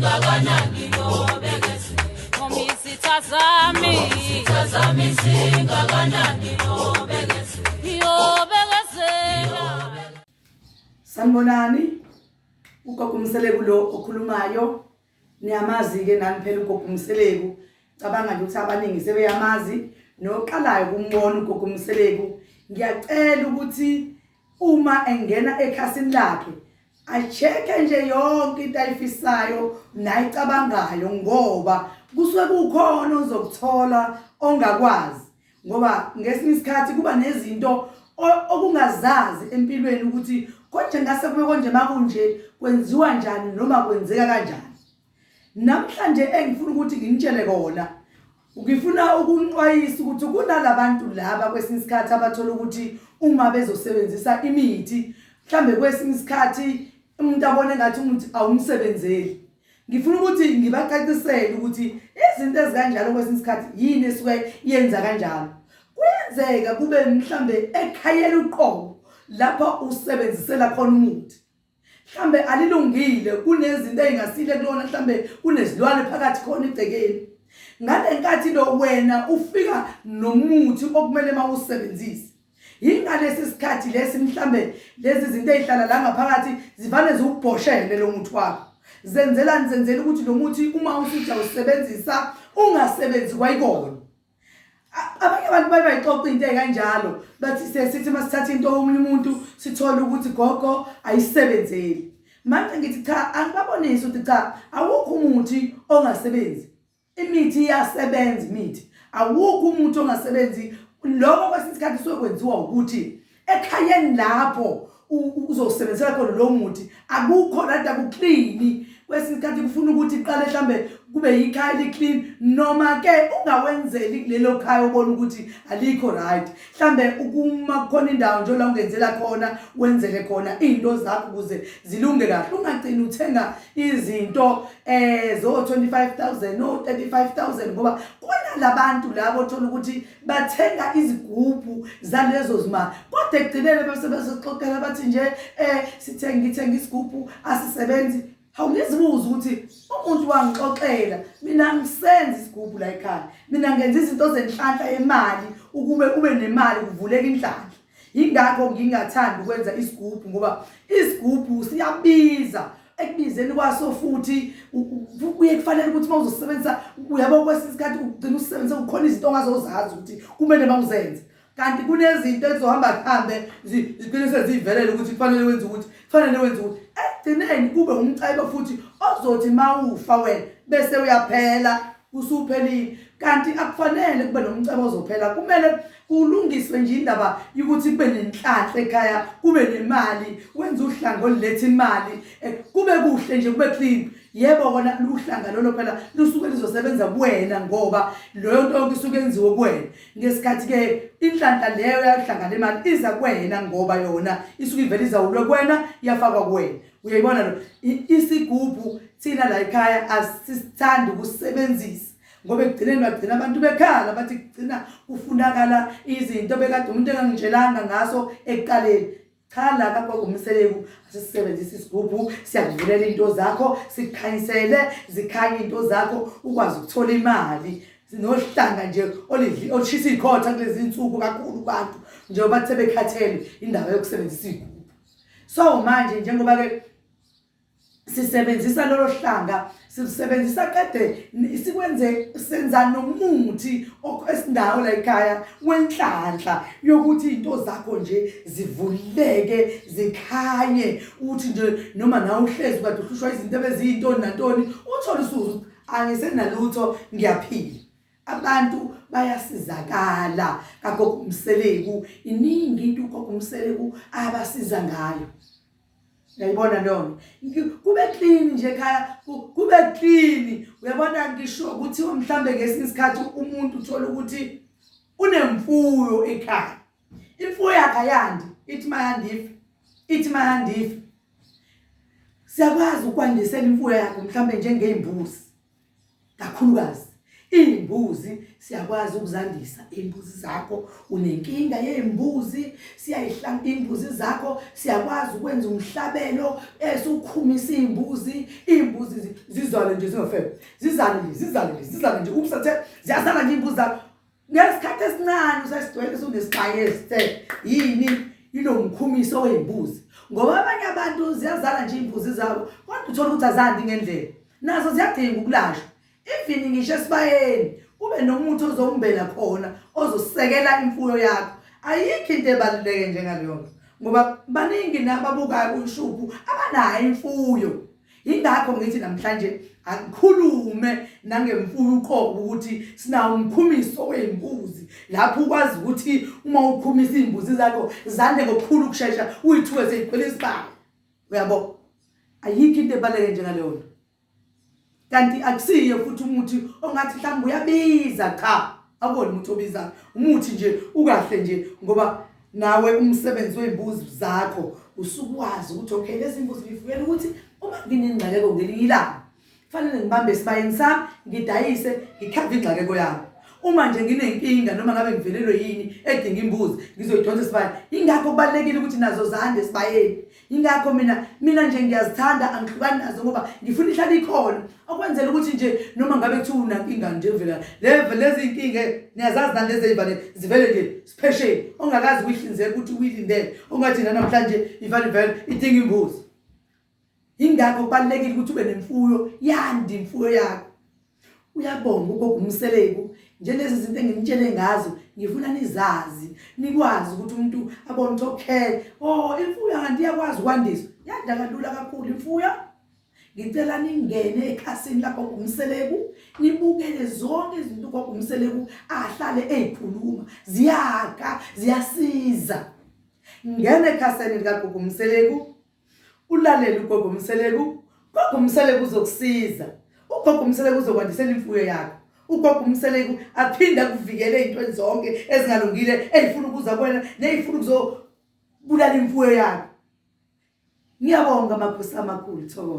singakanani nobekeze noma isithazami singakanani nobekeze yobekezela. Sanibonani, ugogo Mseleku lo okhulumayo. Niyamazi ke nani phela ugogo Mseleku. Cabanga nje ukuthi abaningi sebeyamazi noqalayo kumbona ugogo Mseleku. Ngiyacela ukuthi uma engena ekhasini lakhe acheke nje yonke into ayifisayo nayicabangayo, ngoba kusuke kukhona ozokuthola ongakwazi, ngoba ngesinye isikhathi kuba nezinto okungazazi empilweni ukuthi konje ngase kube konje makunje kwenziwa njani noma kwenzeka kanjani. Namhlanje engifuna ukuthi nginitshele kona, ngifuna ukunixwayisa ukuthi kunalabantu laba kwesinye isikhathi abathola ukuthi uma bezosebenzisa imithi mhlambe kwesinye isikhathi umuntu abone ngathi umuthi awumsebenzeli. Ngifuna ukuthi ngibacacisele ukuthi izinto ezikanjalo kwesinye isikhathi yini esuke yenza kanjalo. Kuyenzeka kube mhlambe ekhayela uqobo lapha usebenzisela khona umuthi, mhlambe alilungile, kunezinto ezingasile kulona, mhlambe kunezilwane phakathi khona egcekeni. Ngale nkathi lo wena ufika nomuthi okumele mawusebenzise, ingalesi sikhathi lesi mhlambe lezi zinto ezihlala la ngaphakathi zivane ziwubhoshele lo muthi wakho. Zenzela ukuthi lo muthi uma usuthi awusebenzisa ungasebenzi kwayikona. Abanye abantu bayixoxa into ekanjalo, bathi sithi masithatha into omunye umuntu sithola ukuthi gogo ayisebenzeli. Manje ngithi cha, angibabonisi ukuthi cha, awukho umuthi ongasebenzi. Imithi iyasebenza imithi. Awukho umuthi ongasebenzi. Lokho kwesinye isikhathi sokwenziwa ukuthi ekhayeni lapho uzosebenzela khona lo muthi akukho lada kuclean. Kwesinye isikhathi kufuna ukuthi iqale mhlambe kube yikhaya li-clean, noma ke ungawenzeli kulelo khaya ubona ukuthi alikho right. Mhlambe ukuma khona indawo nje la ungenzela khona wenzele khona into zakho ukuze zilunge kahle. Ungagcina uthenga izinto zo 25,000 no 35,000, ngoba kunalabantu labo othola ukuthi bathenga izigubhu zalezo zimali, kodwa ekugcineni bese besexoxela bathi nje ngithenga isigubhu asisebenzi. Awulizibuza ukuthi umuntu wangixoxela mina ngisenza isigubhu la ekhaya, mina ngenza izinto zenhlanhla emali ukube ube nemali kuvuleka inhlanhla. Ingakho ngingathanda ukwenza isigubhu, ngoba isigubhu siyabiza. Ekubizeni kwaso futhi kuye kufanele ukuthi mawuzosebenzisa uyabo kwesinye isikhathi ugcina usebenzisa ukhona izinto ongazozazi ukuthi kumele mawuzenze, kanti kunezinto ezizohamba hambe zigcine sezivelele ukuthi kufanele wenze ukuthi ekugcineni kube umcebo futhi ozothi mawufa wena bese uyaphela usuphelile. Kanti akufanele kube nomcebo ozophela, kumele kulungiswe nje indaba ukuthi kube nenhlanhla ekhaya, kube nemali, wenze uhlanga oluletha imali, kube kuhle nje, kube clean. Yebo kona uhlanga lolo phela lusuke lizosebenza kuwena, ngoba leyo nto isuke yenziwe kuwena. Ngesikhathi ke inhlanhla leyo yahlangana imali iza kuwena, ngoba yona isuke ivela izawulwe kuwena iyafakwa kuwena. Uyayibona lo isigubhu thina la ekhaya asisithandi ukusebenzisa, ngoba ekugcineni bagcina abantu bekhala bathi kugcina kufunakala izinto bekade umuntu engangitshelanga ngaso ekuqaleni. Cha, la kagogo Mseleku asisebenzisa isigubhu, siyakuvulela into zakho, sikhanyisele zikhanye into zakho ukwazi ukuthola imali. Sinohlanga nje olishisa ikhotha kulezi insuku kakhulu abantu njengoba bathe bekhathele indaba yokusebenzisa igubhu. So manje njengoba ke sisebenzisa lolo hlanga, sisebenzisa kade sikwenze senza nomuthi okwesindawo la ekhaya wenhlanhla yokuthi into zakho nje zivuleke zikhanye, uthi nje noma nawe uhlezi kade uhlushwa izinto beziyintoni nantoni uthola usuzu angisenalutho ngiyaphila. Abantu bayasizakala kagogo Mseleku, iningi into ugogo Mseleku abasiza ngayo. Uyayibona lona kube clean nje ekhaya, kube clean. Uyabona ngisho ukuthi mhlambe ngesinye isikhathi umuntu uthola ukuthi unemfuyo ekhaya, imfuyo yakhe ayandi, ithi mayandifi. Siyakwazi ukwandisela imfuyo yakhe mhlambe njengezimbuzi kakhulukazi. Imbuzi siyakwazi ukuzandisa imbuzi zakho. Unenkinga yembuzi, siyayihlanga imbuzi zakho, siyakwazi ukwenza umhlabelo esukhumisa imbuzi. Imbuzi zizale nje zingafebe. Zizale nje umsathe ziyazala nje imbuzi zakho. Ngesikhathi esincane usesidwele unesixayese yini inomkhumiso wembuzi. Ngoba abanye abantu ziyazala nje imbuzi zabo kodwa uthola ukuthi azandi ngendlela. Nazo ziyadinga ukulashwa. Even ngisho esibayeni ube nomuntu ozombela khona ozosekela imfuyo yakho. Ayikho into ebaluleke njengaleyo ngoba baningi nababukayo kuShuphu abanayo imfuyo. Ingakho ngithi namhlanje akukhulume nangemfuyo uqobo ukuthi sinawo umkhumiso wembuzi lapho ukwazi ukuthi uma ukhumisa imbuzi zakho zande ngokukhulu ukusheshsha uyithuke seyikhwela isibaya. Uyabo? Ayikho into ebaluleke njengaleyo. Kanti akusiye futhi umuthi ongathi mhlawumbe uyabiza cha akubona umuntu obizayo umuthi nje ukahle nje ngoba nawe umsebenzi wembuzi zakho usukwazi ukuthi okay lezi imbuzi ngifuyela ukuthi uma nginengxakeko ngelinye ilanga kufanele ngibambe esibayeni sami ngidayise ngikhave ingxakeko yami. Uma nje nginenkinga noma ngabe ngivelelwe yini edinga imbuzi ngizoyidonsa esibayeni. Ingakho kubalekile ukuthi nazo zande esibayeni. Ingakho mina nje ngiyazithanda angihlukani nazo ngoba ngifuna ihlala ikhona okwenzela ukuthi nje noma ngabe kuthiwa unankinga nje vela lezi inkinga niyazazi nalezi ezivane zivele nje special ongakazi uyihlinzeka ukuthi uyilindele ongathi namhlanje ivale vele idinga imbuzi. Ingakho kubalekile ukuthi ube nemfuyo yandi imfuyo yakho. Uyabonga ukugumseleku njengalezi zinto engimtshele ngazo ngifuna nizazi nikwazi ukuthi umuntu abone ukuthi okay imfuyo kanti iyakwazi ukwandiswa yanda kalula kakhulu imfuyo. Ngicela ningene ekhasini lapho kuGumseleku nibukele zonke izinto kwaGumseleku ahlale ezikhuluma ziyaka ziyasiza. Ngene ekhasini likaGumseleku ulalele uGumseleku. uGumseleku uzokusiza. uGumseleku uzokwandisela imfuyo yakho. uGumseleku aphinda kuvikele izinto zonke ezingalungile ezifuna ukuza kuwena nezifuna ukuzobulala imfuyo yakho. Ngiyabonga makhosi amakhulu Thoko.